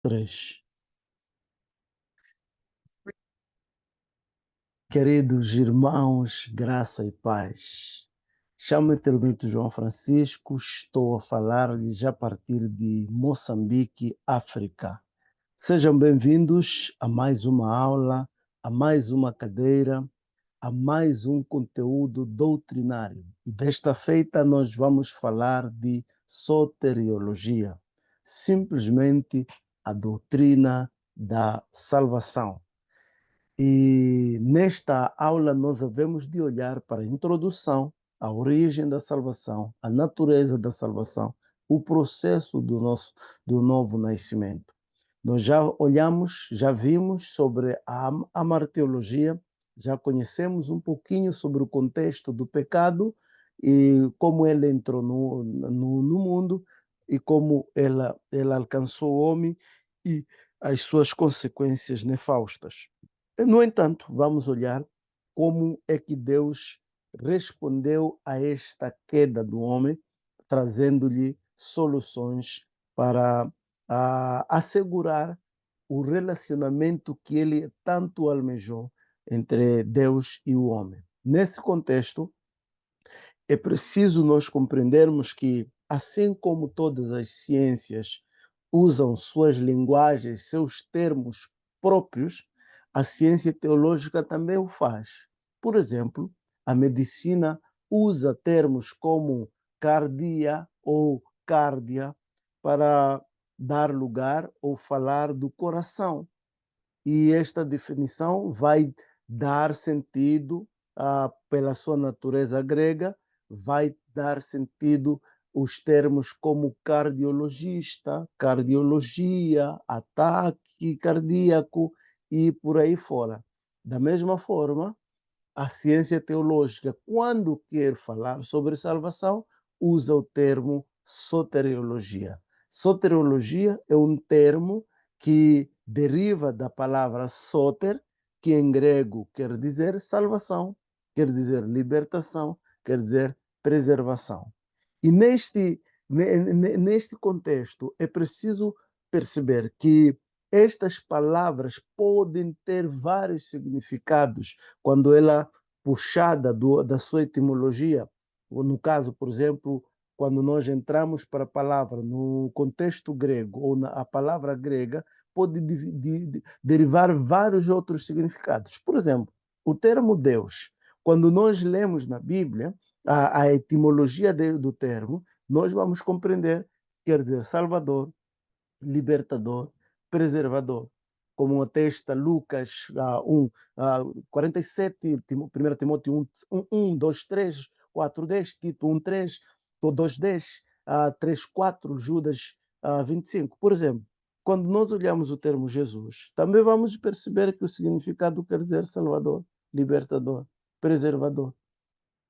Três. Queridos irmãos, graça e paz. Chamo-me Telbito João Francisco, estou a falar-lhes a partir de Moçambique, África. Sejam bem-vindos a mais uma aula, a mais uma cadeira, a mais um conteúdo doutrinário. E desta feita nós vamos falar de soteriologia, simplesmente a doutrina da salvação. E nesta aula nós havemos de olhar para a introdução, a origem da salvação, a natureza da salvação, o processo do novo nascimento. Nós já olhamos, já vimos sobre a martirologia, já conhecemos um pouquinho sobre o contexto do pecado e como ele entrou no mundo e como ela alcançou o homem e as suas consequências nefastas. No entanto, vamos olhar como é que Deus respondeu a esta queda do homem, trazendo-lhe soluções para assegurar o relacionamento que ele tanto almejou entre Deus e o homem. Nesse contexto, é preciso nós compreendermos que, assim como todas as ciências usam suas linguagens, seus termos próprios, a ciência teológica também o faz. Por exemplo, a medicina usa termos como cardia ou cárdia para dar lugar ou falar do coração. E esta definição vai dar sentido, pela sua natureza grega, vai dar sentido os termos como cardiologista, cardiologia, ataque cardíaco e por aí fora. Da mesma forma, a ciência teológica, quando quer falar sobre salvação, usa o termo soteriologia. Soteriologia é um termo que deriva da palavra soter, que em grego quer dizer salvação, quer dizer libertação, quer dizer preservação. E neste contexto é preciso perceber que estas palavras podem ter vários significados quando ela puxada da sua etimologia. No caso, por exemplo, quando nós entramos para a palavra no contexto grego ou a palavra grega, pode derivar vários outros significados. Por exemplo, o termo Deus. Quando nós lemos na Bíblia a etimologia do termo, nós vamos compreender que quer dizer Salvador, libertador, preservador. Como atesta Lucas 47, 1 Timóteo 1, 2, 3, 4, 10, Tito 1, 3, 2, 10, 3, 4, Judas 25. Por exemplo, quando nós olhamos o termo Jesus, também vamos perceber que o significado quer dizer Salvador, libertador, preservador.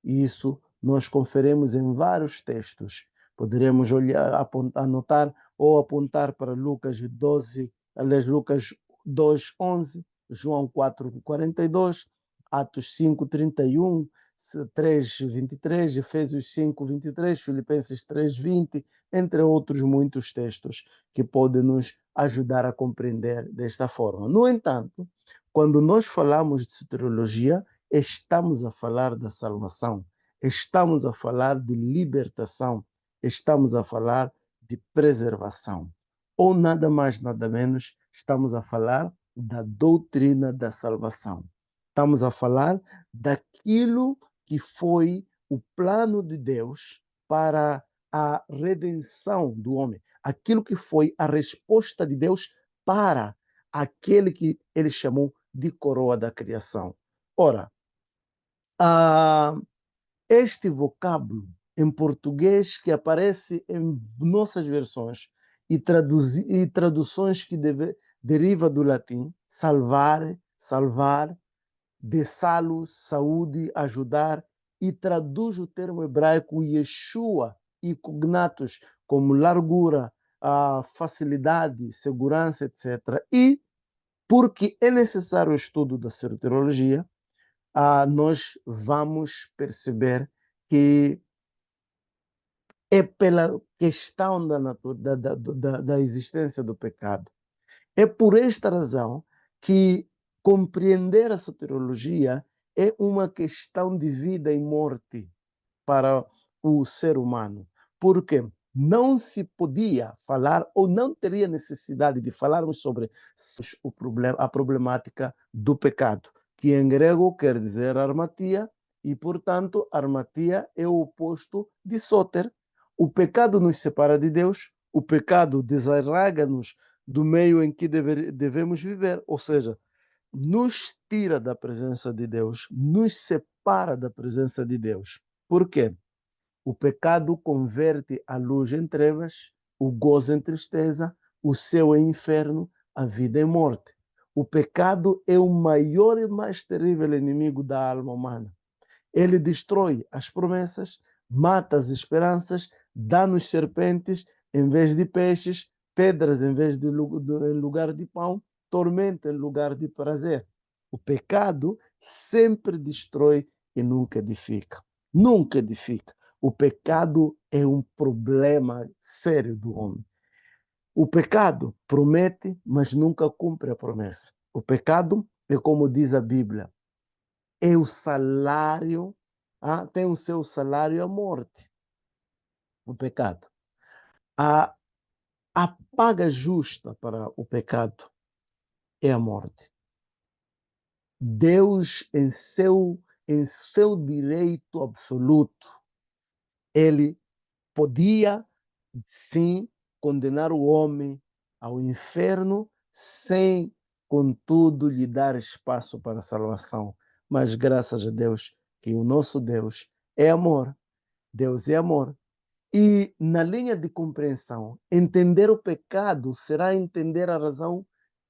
E isso nós conferimos em vários textos. Poderemos olhar, anotar ou apontar para Lucas 12, aliás, Lucas 2, 11, João 4, 42, Atos 5, 31, 3, 23, Efésios 5, 23, Filipenses 3, 20, entre outros muitos textos que podem nos ajudar a compreender desta forma. No entanto, quando nós falamos de soteriologia, estamos a falar da salvação, estamos a falar de libertação, estamos a falar de preservação. Ou nada mais, nada menos, estamos a falar da doutrina da salvação. Estamos a falar daquilo que foi o plano de Deus para a redenção do homem, aquilo que foi a resposta de Deus para aquele que ele chamou de coroa da criação. Ora, este vocábulo em português que aparece em nossas versões e traduções que deriva do latim, salvar, salvar, de salus, saúde, ajudar, e traduz o termo hebraico Yeshua e cognatos como largura, facilidade, segurança, etc. E, porque é necessário o estudo da soteriologia, nós vamos perceber que é pela questão da existência do pecado, É por esta razão que compreender a soteriologia é uma questão de vida e morte para o ser humano, porque não se podia falar ou não teria necessidade de falarmos sobre o problema, a problemática do pecado, que em grego quer dizer armatia, e, portanto, armatia é o oposto de soter. O pecado nos separa de Deus, o pecado desarraiga-nos do meio em que devemos viver, ou seja, nos tira da presença de Deus, nos separa da presença de Deus. Por quê? O pecado converte a luz em trevas, o gozo em tristeza, o céu em inferno, a vida em morte. O pecado é o maior e mais terrível inimigo da alma humana. Ele destrói as promessas, mata as esperanças, dá-nos serpentes em vez de peixes, pedras em vez de em lugar de pão, tormento em lugar de prazer. O pecado sempre destrói e nunca edifica. Nunca edifica. O pecado é um problema sério do homem. O pecado promete, mas nunca cumpre a promessa. O pecado é como diz a Bíblia, é o salário, tem o seu salário a morte, o pecado. A, a paga justa para o pecado é a morte. Deus, em seu direito absoluto, ele podia, sim, condenar o homem ao inferno sem, contudo, lhe dar espaço para a salvação. Mas graças a Deus que o nosso Deus é amor. Deus é amor. E na linha de compreensão, entender o pecado será entender a razão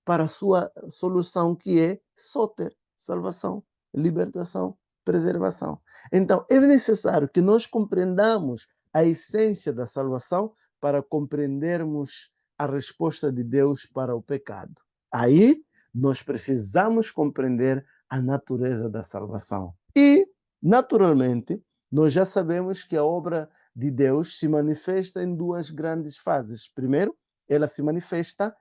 para a sua solução, que é soter, salvação, libertação, preservação. Então, é necessário que nós compreendamos a essência da salvação para compreendermos a resposta de Deus para o pecado. Aí, nós precisamos compreender a natureza da salvação. E, naturalmente, nós já sabemos que a obra de Deus se manifesta em duas grandes fases. Primeiro, ela se manifesta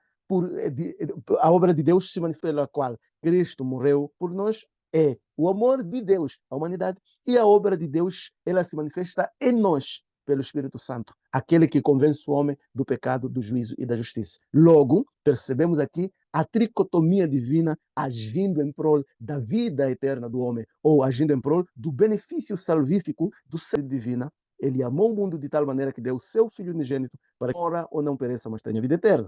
a obra de Deus se manifesta pela qual Cristo morreu por nós, é o amor de Deus à humanidade, e a obra de Deus, ela se manifesta em nós pelo Espírito Santo, aquele que convence o homem do pecado, do juízo e da justiça. Logo, percebemos aqui a tricotomia divina agindo em prol da vida eterna do homem, ou agindo em prol do benefício salvífico do ser divino. Ele amou o mundo de tal maneira que deu o seu Filho unigênito para que ora ou não pereça, mas tenha vida eterna.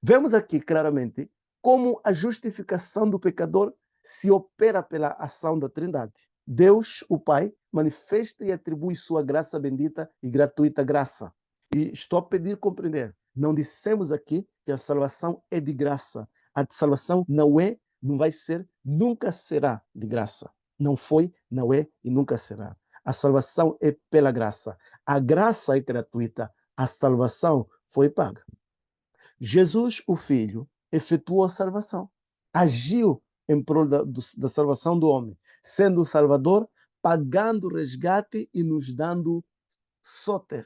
Vemos aqui claramente como a justificação do pecador se opera pela ação da Trindade. Deus, o Pai, manifesta e atribui sua graça bendita e gratuita graça. E estou a pedir compreender. Não dissemos aqui que a salvação é de graça. A salvação não vai ser, nunca será de graça. Não foi, não é e nunca será. A salvação é pela graça. A graça é gratuita. A salvação foi paga. Jesus, o Filho, efetuou a salvação. Agiu em prol da salvação do homem, sendo o Salvador, pagando o resgate e nos dando soter,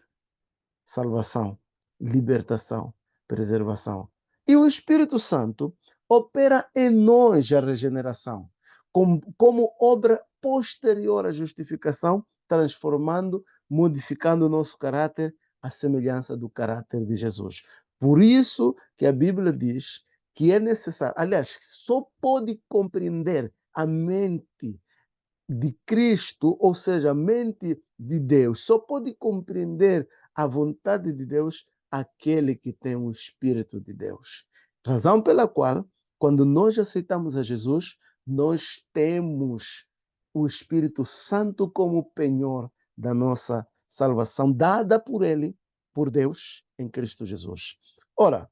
salvação, libertação, preservação. E o Espírito Santo opera em nós a regeneração, como obra posterior à justificação, transformando, modificando o nosso caráter à semelhança do caráter de Jesus. Por isso que a Bíblia diz que é necessário, aliás, só pode compreender a mente de Cristo, ou seja, a mente de Deus, só pode compreender a vontade de Deus aquele que tem o Espírito de Deus. Razão pela qual, quando nós aceitamos a Jesus, nós temos o Espírito Santo como penhor da nossa salvação, dada por Ele, por Deus, em Cristo Jesus. Ora,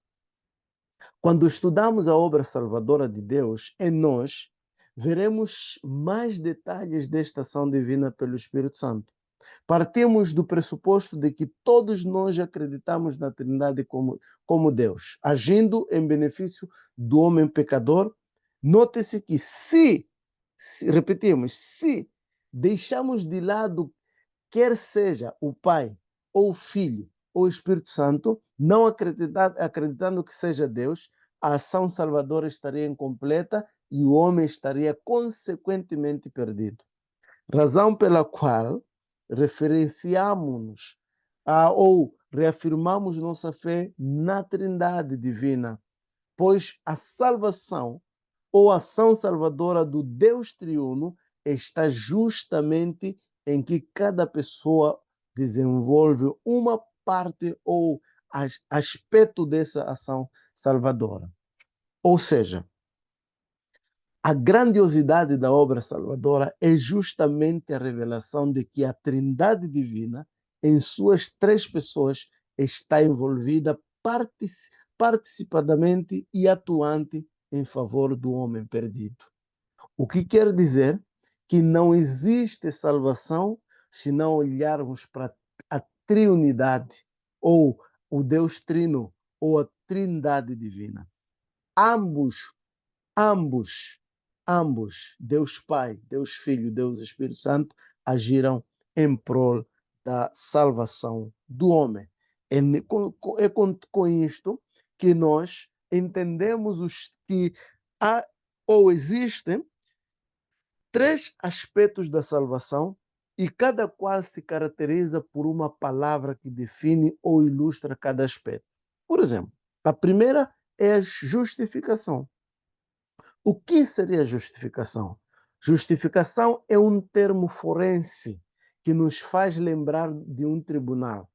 quando estudamos a obra salvadora de Deus em nós, veremos mais detalhes desta ação divina pelo Espírito Santo. Partimos do pressuposto de que todos nós acreditamos na Trindade como Deus, agindo em benefício do homem pecador. Note-se que repetimos, se deixamos de lado quer seja o Pai, ou o Filho, ou o Espírito Santo, não acreditando que seja Deus, a ação salvadora estaria incompleta e o homem estaria consequentemente perdido. Razão pela qual referenciamos ou reafirmamos nossa fé na Trindade divina, pois a salvação ou ação salvadora do Deus triuno está justamente em que cada pessoa desenvolve uma parte ou aspecto dessa ação salvadora. Ou seja, a grandiosidade da obra salvadora é justamente a revelação de que a Trindade divina, em suas três pessoas, está envolvida participadamente e atuante em favor do homem perdido. O que quer dizer que não existe salvação se não olharmos para a triunidade, ou o Deus Trino, ou a Trindade divina. Ambos, Deus Pai, Deus Filho, Deus Espírito Santo, agiram em prol da salvação do homem. É com isto que nós entendemos que há ou existem três aspectos da salvação e cada qual se caracteriza por uma palavra que define ou ilustra cada aspecto. Por exemplo, a primeira é a justificação. O que seria justificação? Justificação é um termo forense que nos faz lembrar de um tribunal.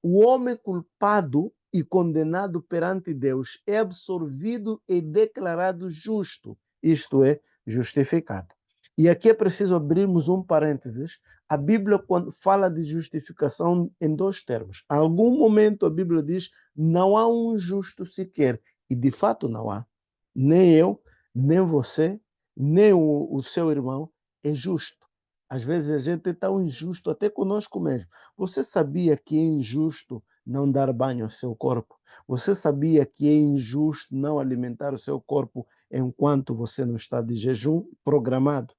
O homem culpado e condenado perante Deus é absorvido e declarado justo, isto é, justificado. E aqui é preciso abrirmos um parênteses. A Bíblia, quando fala de justificação, em dois termos. Em algum momento a Bíblia diz: não há um justo sequer. E de fato não há. Nem eu, nem você, nem o seu irmão é justo. Às vezes a gente é tão injusto até conosco mesmo. Você sabia que é injusto não dar banho ao seu corpo? Você sabia que é injusto não alimentar o seu corpo enquanto você não está de jejum programado?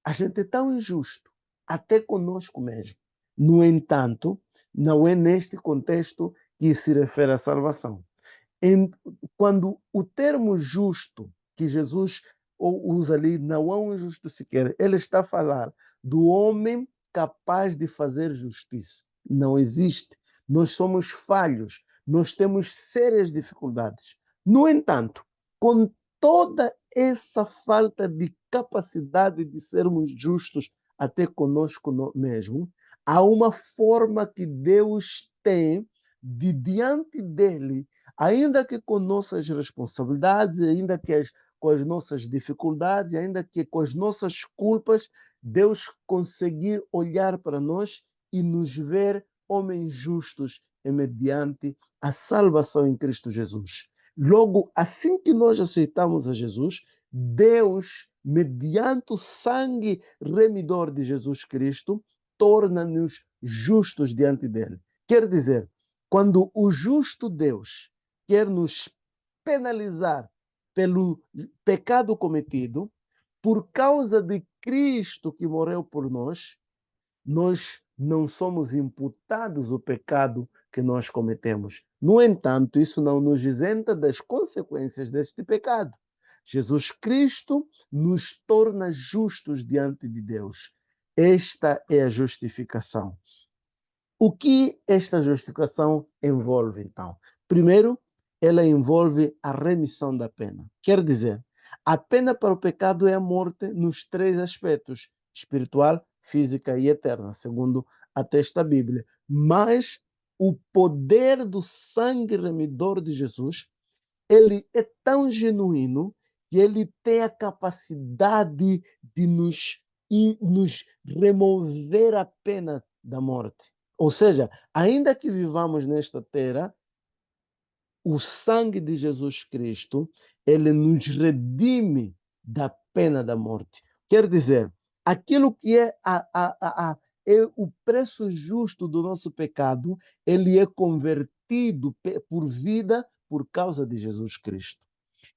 A gente é tão injusto, até conosco mesmo. No entanto, não é neste contexto que se refere à salvação. Quando o termo justo que Jesus usa ali, não é um justo sequer, ele está a falar do homem capaz de fazer justiça. Não existe. Nós somos falhos, nós temos sérias dificuldades. No entanto, com toda essa falta de capacidade de sermos justos até conosco mesmo, há uma forma que Deus tem de diante dele, ainda que com nossas responsabilidades, ainda que com as nossas dificuldades, ainda que com as nossas culpas, Deus conseguir olhar para nós e nos ver homens justos mediante a salvação em Cristo Jesus. Logo, assim que nós aceitamos a Jesus, Deus, mediante o sangue remidor de Jesus Cristo, torna-nos justos diante dele. Quer dizer, quando o justo Deus quer nos penalizar pelo pecado cometido, por causa de Cristo que morreu por nós, nós não somos imputados o pecado que nós cometemos. No entanto, isso não nos isenta das consequências deste pecado. Jesus Cristo nos torna justos diante de Deus. Esta é a justificação. O que esta justificação envolve, então? Primeiro, ela envolve a remissão da pena. Quer dizer, a pena para o pecado é a morte nos três aspectos: espiritual, física e eterna, segundo atesta a Bíblia. Mas o poder do sangue remidor de Jesus, ele é tão genuíno que ele tem a capacidade de nos remover a pena da morte. Ou seja, ainda que vivamos nesta terra, o sangue de Jesus Cristo, ele nos redime da pena da morte. Quer dizer, aquilo que é, é o preço justo do nosso pecado, ele é convertido por vida por causa de Jesus Cristo.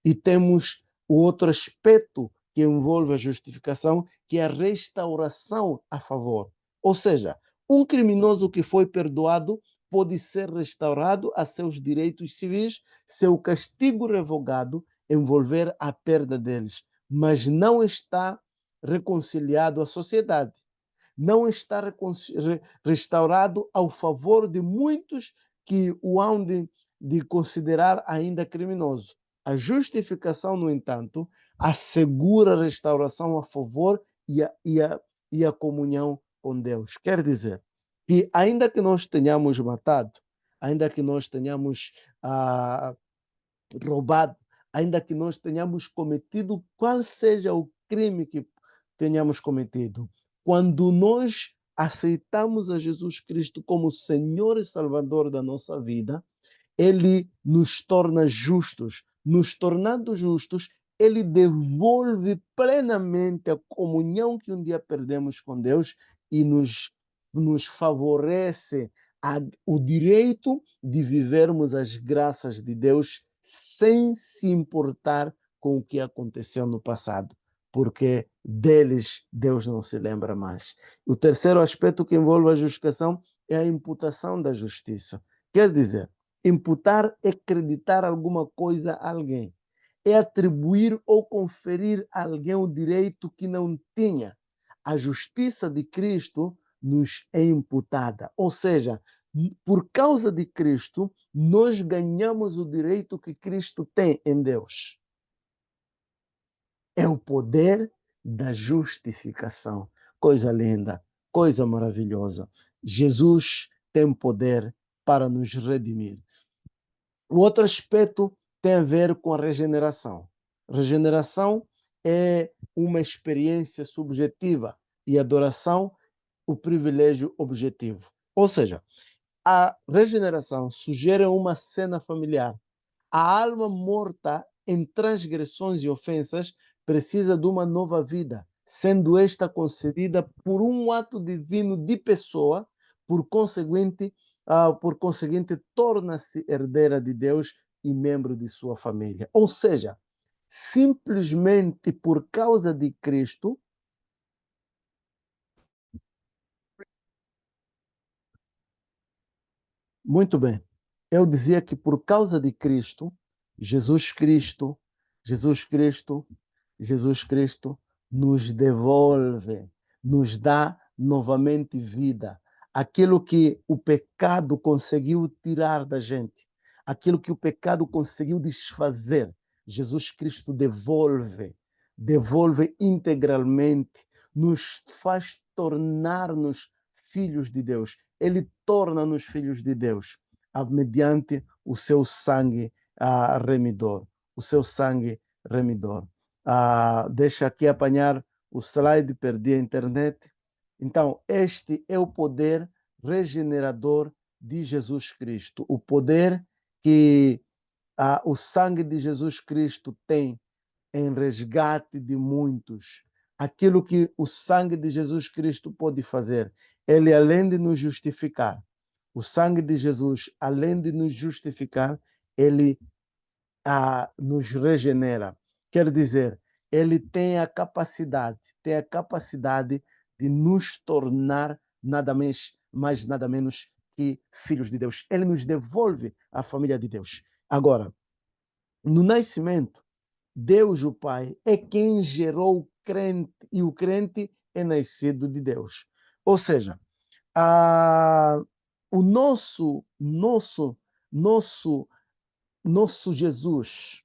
E temos o outro aspecto que envolve a justificação, que é a restauração a favor. Ou seja, um criminoso que foi perdoado pode ser restaurado a seus direitos civis se o castigo revogado envolver a perda deles, mas não está reconciliado à sociedade, não está restaurado ao favor de muitos que o hão de considerar ainda criminoso. A justificação, no entanto, assegura a restauração a favor e a comunhão com Deus. Quer dizer, que ainda que nós tenhamos matado, ainda que nós tenhamos roubado, ainda que nós tenhamos cometido qual seja o crime que tenhamos cometido, quando nós aceitamos a Jesus Cristo como Senhor e Salvador da nossa vida, ele nos torna justos. Nos tornando justos, ele devolve plenamente a comunhão que um dia perdemos com Deus e nos favorece o direito de vivermos as graças de Deus sem se importar com o que aconteceu no passado, porque deles Deus não se lembra mais. O terceiro aspecto que envolve a justificação é a imputação da justiça. Quer dizer, imputar é acreditar alguma coisa a alguém, é atribuir ou conferir a alguém o direito que não tinha. A justiça de Cristo nos é imputada, ou seja, por causa de Cristo, nós ganhamos o direito que Cristo tem em Deus. É o poder da justificação. Coisa linda, coisa maravilhosa. Jesus tem poder para nos redimir. O outro aspecto tem a ver com a regeneração. Regeneração é uma experiência subjetiva e adoração, o privilégio objetivo. Ou seja, a regeneração sugere uma cena familiar. A alma morta em transgressões e ofensas precisa de uma nova vida, sendo esta concedida por um ato divino de pessoa, por conseguinte torna-se herdeira de Deus e membro de sua família. Ou seja, simplesmente por causa de Cristo, muito bem. Eu dizia que por causa de Cristo, Jesus Cristo, Jesus Cristo, Jesus Cristo nos devolve, nos dá novamente vida. Aquilo que o pecado conseguiu tirar da gente, aquilo que o pecado conseguiu desfazer, Jesus Cristo devolve, devolve integralmente, nos faz tornar-nos filhos de Deus. Ele torna-nos filhos de Deus mediante o seu sangue remidor. O seu sangue remidor. Deixa aqui apanhar o slide, perdi a internet. Então, este é o poder regenerador de Jesus Cristo. O poder que o sangue de Jesus Cristo tem em resgate de muitos. Aquilo que o sangue de Jesus Cristo pode fazer. Ele, além de nos justificar, o sangue de Jesus, além de nos justificar, ele nos regenera. Quer dizer, ele tem a capacidade de nos tornar nada mais nada menos que filhos de Deus. Ele nos devolve à família de Deus. Agora, no nascimento, Deus, o Pai, é quem gerou o crente, e o crente é nascido de Deus. Ou seja, o nosso Jesus,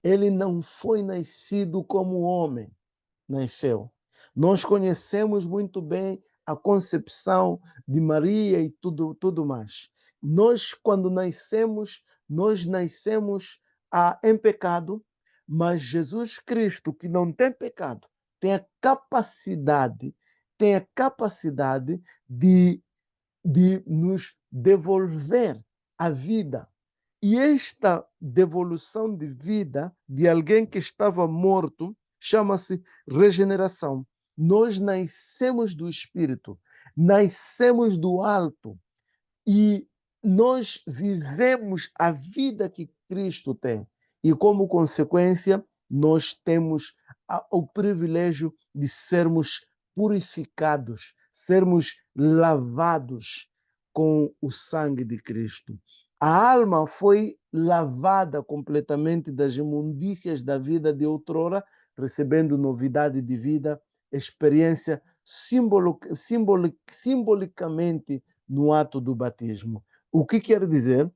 ele não foi nascido como homem nasceu. Nós conhecemos muito bem a concepção de Maria e tudo mais. Nós, quando nascemos, nós nascemos em pecado, mas Jesus Cristo, que não tem pecado, tem a capacidade de nos devolver a vida. E esta devolução de vida de alguém que estava morto chama-se regeneração. Nós nascemos do Espírito, nascemos do alto e nós vivemos a vida que Cristo tem. E como consequência, nós temos o privilégio de sermos purificados, sermos lavados com o sangue de Cristo. A alma foi lavada completamente das imundícias da vida de outrora, recebendo novidade de vida, experiência simbolicamente no ato do batismo. O que quer dizer?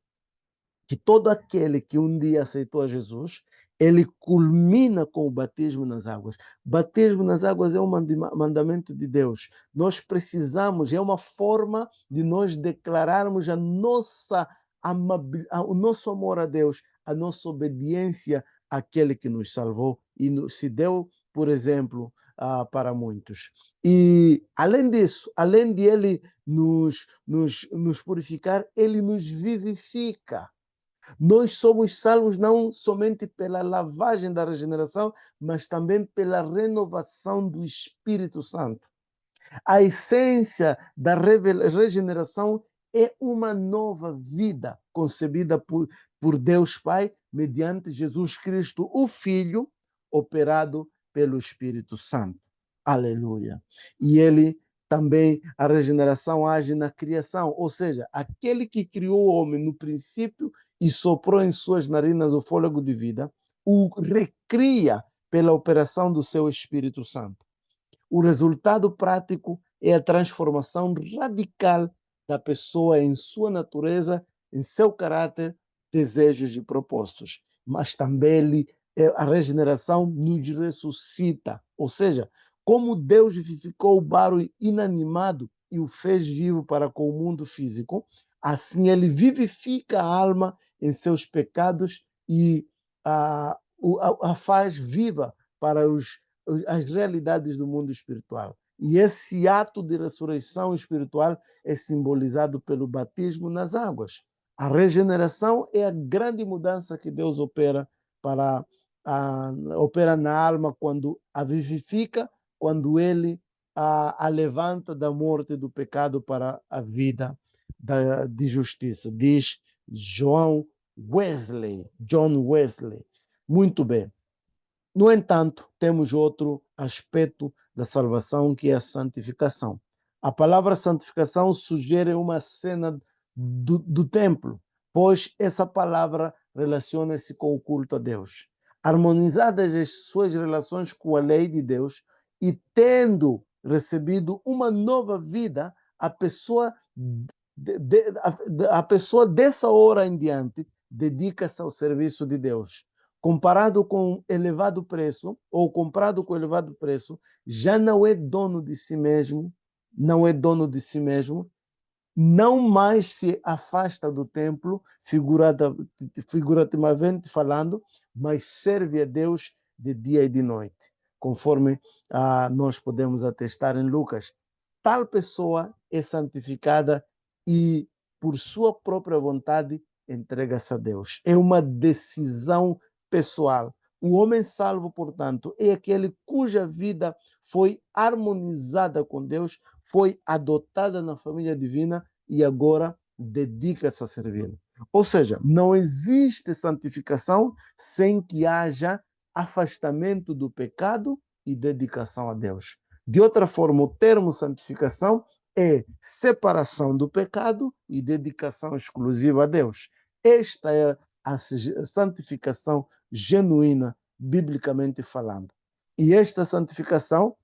Que todo aquele que um dia aceitou a Jesus, ele culmina com o batismo nas águas. Batismo nas águas é um mandamento de Deus. Nós precisamos, é uma forma de nós declararmos o nosso amor a Deus, a nossa obediência àquele que nos salvou e se deu, por exemplo, para muitos. E, além disso, além de ele nos purificar, ele nos vivifica. Nós somos salvos não somente pela lavagem da regeneração, mas também pela renovação do Espírito Santo. A essência da regeneração é uma nova vida concebida por Deus Pai, mediante Jesus Cristo, o Filho, operado pelo Espírito Santo. Aleluia. E ele também, a regeneração age na criação, ou seja, aquele que criou o homem no princípio e soprou em suas narinas o fôlego de vida, o recria pela operação do seu Espírito Santo. O resultado prático é a transformação radical da pessoa em sua natureza, em seu caráter, desejos e propósitos. Mas também a regeneração nos ressuscita, ou seja, como Deus vivificou o barro inanimado e o fez vivo para com o mundo físico, assim ele vivifica a alma em seus pecados e a faz viva para as realidades do mundo espiritual. E esse ato de ressurreição espiritual é simbolizado pelo batismo nas águas. A regeneração é a grande mudança que Deus opera opera na alma quando a vivifica, quando ele a levanta da morte do pecado para a vida de justiça. Diz John Wesley. Muito bem. No entanto, temos outro aspecto da salvação, que é a santificação. A palavra santificação sugere uma cena do templo, pois essa palavra relaciona-se com o culto a Deus. Harmonizadas as suas relações com a lei de Deus e tendo recebido uma nova vida, a pessoa dessa hora em diante dedica-se ao serviço de Deus. Comparado com elevado preço, ou comprado com elevado preço, já não é dono de si mesmo, não mais se afasta do templo, figurativamente falando, mas serve a Deus de dia e de noite, conforme nós podemos atestar em Lucas. Tal pessoa é santificada e, por sua própria vontade, entrega-se a Deus. É uma decisão pessoal. O homem salvo, portanto, é aquele cuja vida foi harmonizada com Deus, foi adotada na família divina e agora dedica-se a servi-lo. Ou seja, não existe santificação sem que haja afastamento do pecado e dedicação a Deus. De outra forma, o termo santificação é separação do pecado e dedicação exclusiva a Deus. Esta é a santificação genuína, biblicamente falando. E esta santificação,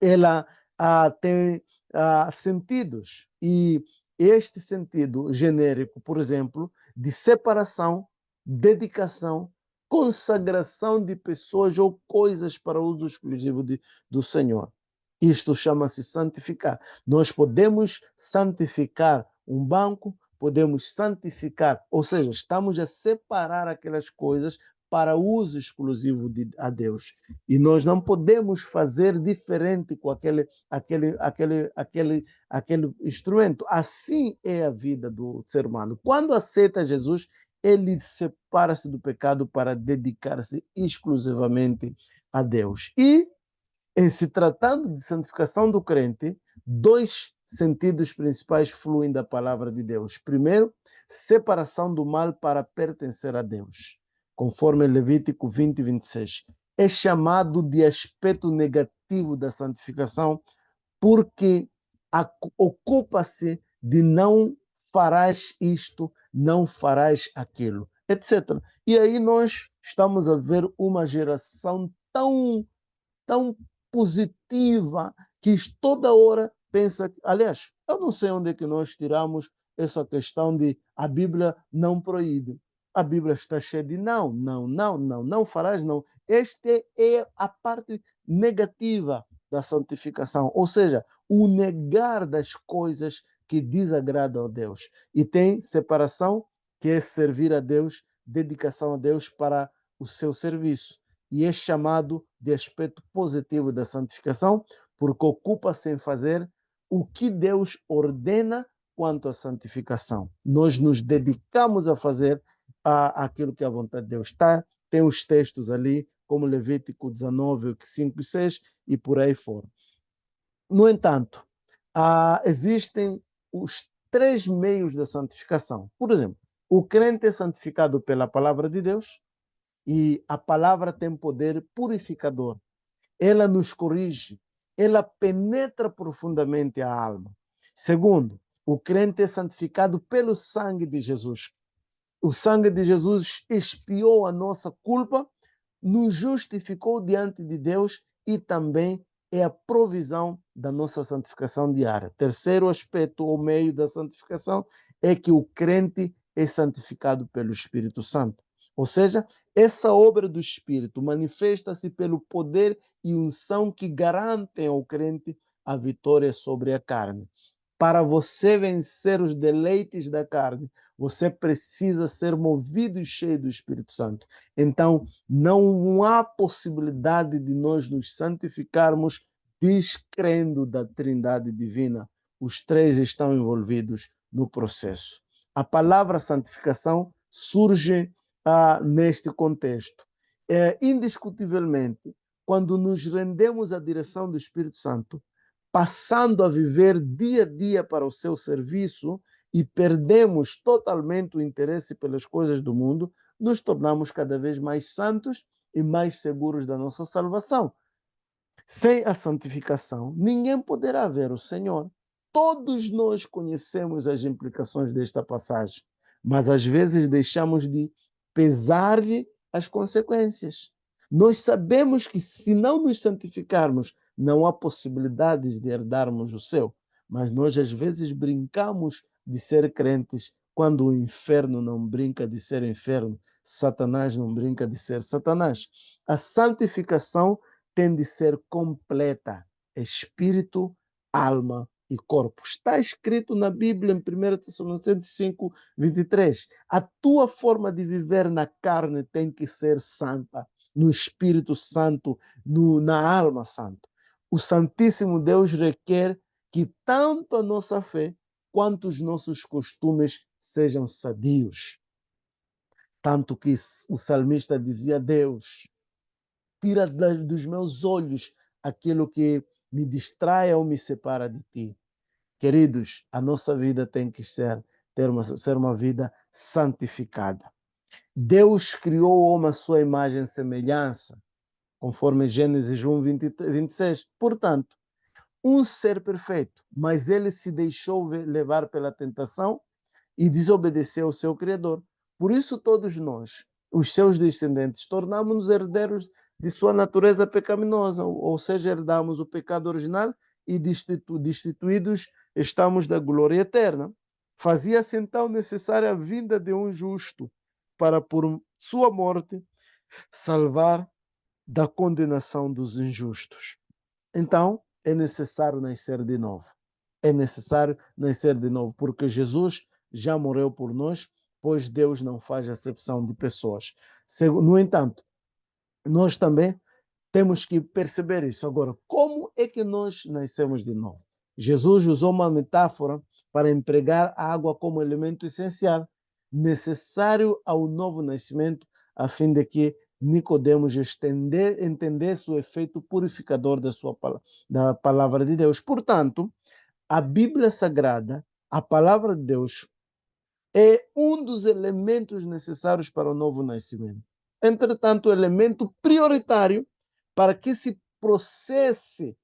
ela tem sentidos. E este sentido genérico, por exemplo, de separação, dedicação, consagração de pessoas ou coisas para uso exclusivo do Senhor. Isto chama-se santificar. Nós podemos santificar um banco, podemos santificar, ou seja, estamos a separar aquelas coisas para uso exclusivo a Deus. E nós não podemos fazer diferente com aquele instrumento. Assim é a vida do ser humano. Quando aceita Jesus, ele separa-se do pecado para dedicar-se exclusivamente a Deus. E, em se tratando de santificação do crente, dois sentidos principais fluem da palavra de Deus. Primeiro, separação do mal para pertencer a Deus, conforme Levítico 20, 26. É chamado de aspecto negativo da santificação porque ocupa-se de não farás isto, não farás aquilo, etc. E aí nós estamos a ver uma geração tão positiva que toda hora pensa. Aliás, eu não sei onde é que nós tiramos essa questão de a Bíblia não proíbe. A Bíblia está cheia de não, não, não, não, não farás não. Esta é a parte negativa da santificação, ou seja, o negar das coisas que desagradam a Deus. E tem separação, que é servir a Deus, dedicação a Deus para o seu serviço. E é chamado de aspecto positivo da santificação, porque ocupa-se em fazer o que Deus ordena quanto à santificação. Nós nos dedicamos a fazer aquilo que a vontade de Deus está. Tem os textos ali, como Levítico 19, 5 e 6, e por aí fora. No entanto, existem os três meios da santificação. Por exemplo, o crente é santificado pela palavra de Deus, e a palavra tem poder purificador. Ela nos corrige, ela penetra profundamente a alma. Segundo, o crente é santificado pelo sangue de Jesus. O sangue de Jesus expiou a nossa culpa, nos justificou diante de Deus e também é a provisão da nossa santificação diária. Terceiro aspecto ou meio da santificação é que o crente é santificado pelo Espírito Santo. Ou seja, essa obra do Espírito manifesta-se pelo poder e unção que garantem ao crente a vitória sobre a carne. Para você vencer os deleites da carne, você precisa ser movido e cheio do Espírito Santo. Então, não há possibilidade de nós nos santificarmos descrendo da Trindade divina. Os três estão envolvidos no processo. A palavra santificação surge neste contexto. Indiscutivelmente, quando nos rendemos à direção do Espírito Santo, passando a viver dia a dia para o seu serviço e perdemos totalmente o interesse pelas coisas do mundo, nos tornamos cada vez mais santos e mais seguros da nossa salvação. Sem a santificação, ninguém poderá ver o Senhor. Todos nós conhecemos as implicações desta passagem, mas às vezes deixamos de pesar-lhe as consequências. Nós sabemos que se não nos santificarmos, não há possibilidades de herdarmos o céu, mas nós às vezes brincamos de ser crentes quando o inferno não brinca de ser inferno, Satanás não brinca de ser Satanás. A santificação tem de ser completa, espírito, alma e corpo. Está escrito na Bíblia, em 1 Tessalonicenses 5, 23. A tua forma de viver na carne tem que ser santa, no Espírito Santo, na alma santa. O Santíssimo Deus requer que tanto a nossa fé quanto os nossos costumes sejam sadios. Tanto que o salmista dizia: Deus, tira dos meus olhos aquilo que me distrai ou me separa de ti. Queridos, a nossa vida tem que ser uma vida santificada. Deus criou o homem à sua imagem e semelhança, conforme Gênesis 1, 26. Portanto, um ser perfeito, mas ele se deixou levar pela tentação e desobedeceu ao seu Criador. Por isso, todos nós, os seus descendentes, tornamos-nos herdeiros de sua natureza pecaminosa, ou seja, herdamos o pecado original e destituídos estamos da glória eterna. Fazia-se então necessária a vinda de um justo para, por sua morte, salvar da condenação dos injustos. Então, é necessário nascer de novo. É necessário nascer de novo, porque Jesus já morreu por nós, pois Deus não faz acepção de pessoas. No entanto, nós também temos que perceber isso. Agora, como é que nós nascemos de novo? Jesus usou uma metáfora para empregar a água como elemento essencial, necessário ao novo nascimento, a fim de que Nicodemos entendesse o efeito purificador da palavra de Deus. Portanto, a Bíblia Sagrada, a palavra de Deus, é um dos elementos necessários para o novo nascimento. Entretanto, o elemento prioritário para que se processe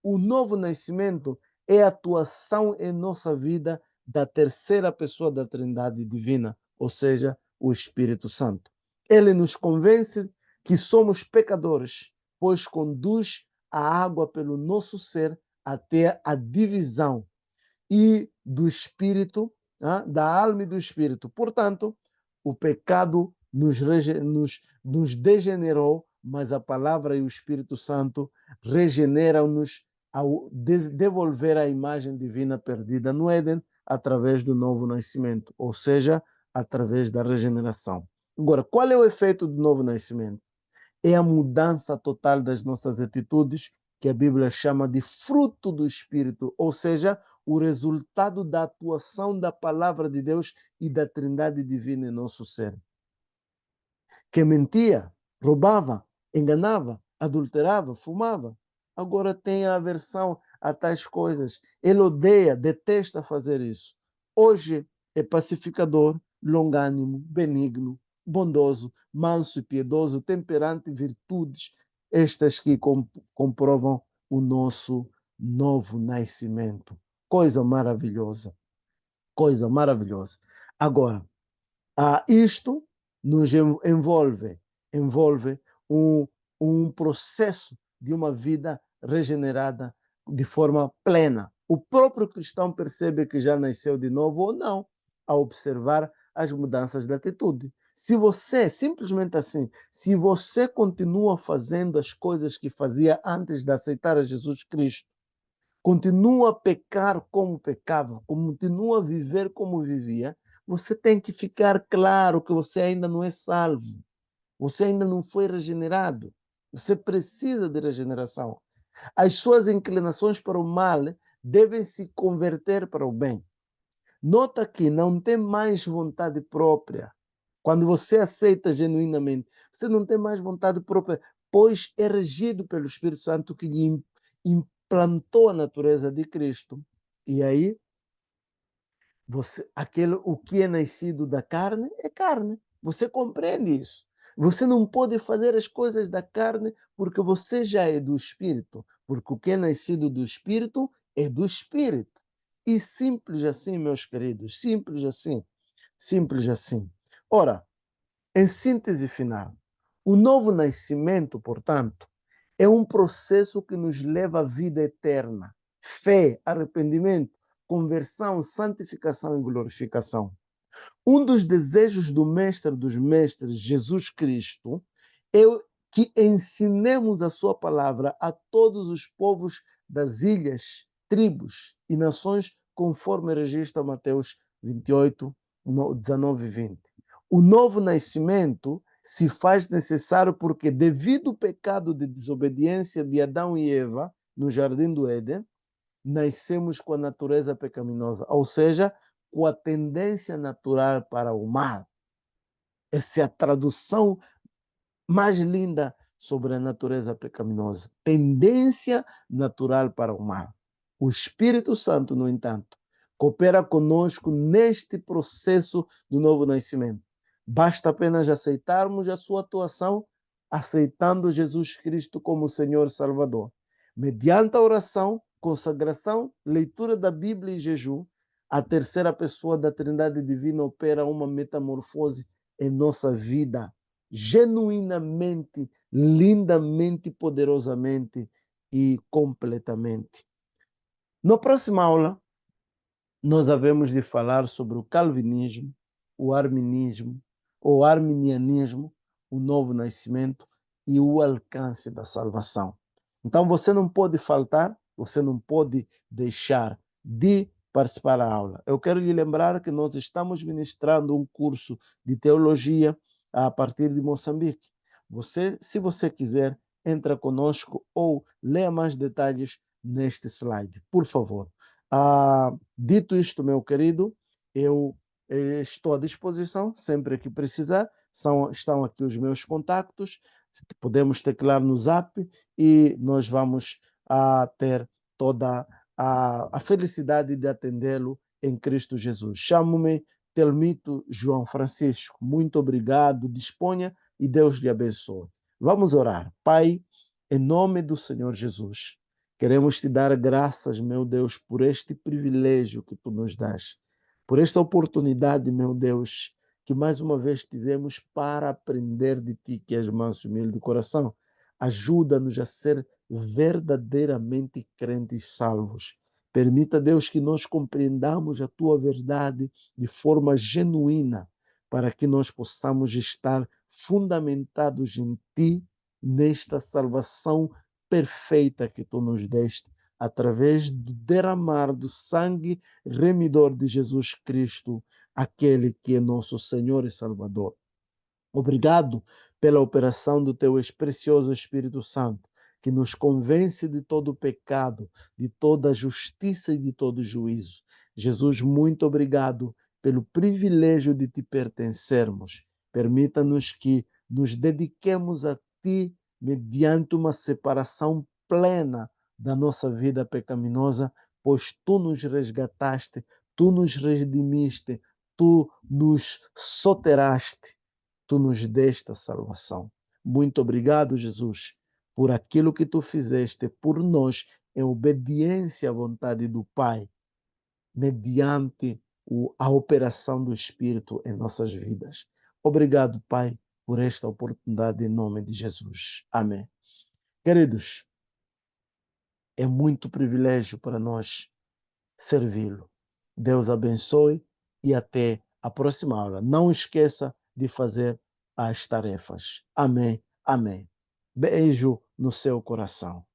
o novo nascimento é a atuação em nossa vida da terceira pessoa da Trindade Divina, ou seja, o Espírito Santo. Ele nos convence que somos pecadores, pois conduz a água pelo nosso ser até a divisão e do espírito, da alma e do espírito. Portanto, o pecado nos degenerou, mas a palavra e o Espírito Santo regeneram-nos ao devolver a imagem divina perdida no Éden através do novo nascimento, ou seja, através da regeneração. Agora, qual é o efeito do novo nascimento? É a mudança total das nossas atitudes, que a Bíblia chama de fruto do Espírito, ou seja, o resultado da atuação da palavra de Deus e da Trindade Divina em nosso ser. Que mentia, roubava, enganava, adulterava, fumava, agora tem a aversão a tais coisas. Ele odeia, detesta fazer isso. Hoje é pacificador, longânimo, benigno, bondoso, manso e piedoso, temperante, virtudes, estas que comprovam o nosso novo nascimento. Coisa maravilhosa, coisa maravilhosa. Agora, isto nos envolve um, um processo de uma vida regenerada de forma plena. O próprio cristão percebe que já nasceu de novo ou não, ao observar as mudanças de atitude. Se você, simplesmente assim, se você continua fazendo as coisas que fazia antes de aceitar a Jesus Cristo, continua a pecar como pecava, continua a viver como vivia, você tem que ficar claro que você ainda não é salvo. Você ainda não foi regenerado. Você precisa de regeneração. As suas inclinações para o mal devem se converter para o bem. Nota que não tem mais vontade própria. Quando você aceita genuinamente, você não tem mais vontade própria, pois é regido pelo Espírito Santo que lhe implantou a natureza de Cristo. E aí, o que é nascido da carne é carne. Você compreende isso? Você não pode fazer as coisas da carne porque você já é do Espírito. Porque o que é nascido do Espírito é do Espírito. E simples assim, meus queridos, simples assim, simples assim. Ora, em síntese final, o novo nascimento, portanto, é um processo que nos leva à vida eterna. Fé, arrependimento, conversão, santificação e glorificação. Um dos desejos do Mestre dos Mestres, Jesus Cristo, é que ensinemos a sua palavra a todos os povos das ilhas, tribos e nações, conforme registra Mateus 28, 19 e 20. O novo nascimento se faz necessário porque, devido ao pecado de desobediência de Adão e Eva no jardim do Éden, nascemos com a natureza pecaminosa, ou seja, com a tendência natural para o mal. Essa é a tradução mais linda sobre a natureza pecaminosa. Tendência natural para o mal. O Espírito Santo, no entanto, coopera conosco neste processo do novo nascimento. Basta apenas aceitarmos a sua atuação, aceitando Jesus Cristo como Senhor e Salvador. Mediante a oração, consagração, leitura da Bíblia e jejum, a terceira pessoa da Trindade Divina opera uma metamorfose em nossa vida, genuinamente, lindamente, poderosamente e completamente. Na próxima aula, nós havemos de falar sobre o calvinismo, o arminismo, o arminianismo, o novo nascimento e o alcance da salvação. Então você não pode faltar, você não pode deixar de participar da aula. Eu quero lhe lembrar que nós estamos ministrando um curso de teologia a partir de Moçambique. Você, se você quiser, entra conosco ou leia mais detalhes neste slide, por favor. Dito isto, meu querido, eu estou à disposição sempre que precisar. Estão aqui os meus contactos. Podemos teclar no Zap e nós vamos ter toda a felicidade de atendê-lo em Cristo Jesus. Chamo-me Telmito João Francisco. Muito obrigado. Disponha e Deus lhe abençoe. Vamos orar. Pai, em nome do Senhor Jesus, queremos te dar graças, meu Deus, por este privilégio que tu nos dás por esta oportunidade, meu Deus, que mais uma vez tivemos para aprender de Ti, que és manso e humilde de coração. Ajuda-nos a ser verdadeiramente crentes salvos. Permita, Deus, que nós compreendamos a Tua verdade de forma genuína, para que nós possamos estar fundamentados em Ti, nesta salvação perfeita que Tu nos deste, através do derramar do sangue remidor de Jesus Cristo, aquele que é nosso Senhor e Salvador. Obrigado pela operação do teu precioso Espírito Santo, que nos convence de todo o pecado, de toda a justiça e de todo o juízo. Jesus, muito obrigado pelo privilégio de te pertencermos. Permita-nos que nos dediquemos a ti mediante uma separação plena da nossa vida pecaminosa, pois tu nos resgataste, tu nos redimiste, tu nos soteraste, tu nos deste a salvação. Muito obrigado, Jesus, por aquilo que tu fizeste por nós em obediência à vontade do Pai, mediante a operação do Espírito em nossas vidas. Obrigado, Pai, por esta oportunidade em nome de Jesus. Amém. Queridos, é muito privilégio para nós servi-lo. Deus abençoe e até a próxima aula. Não esqueça de fazer as tarefas. Amém. Amém. Beijo no seu coração.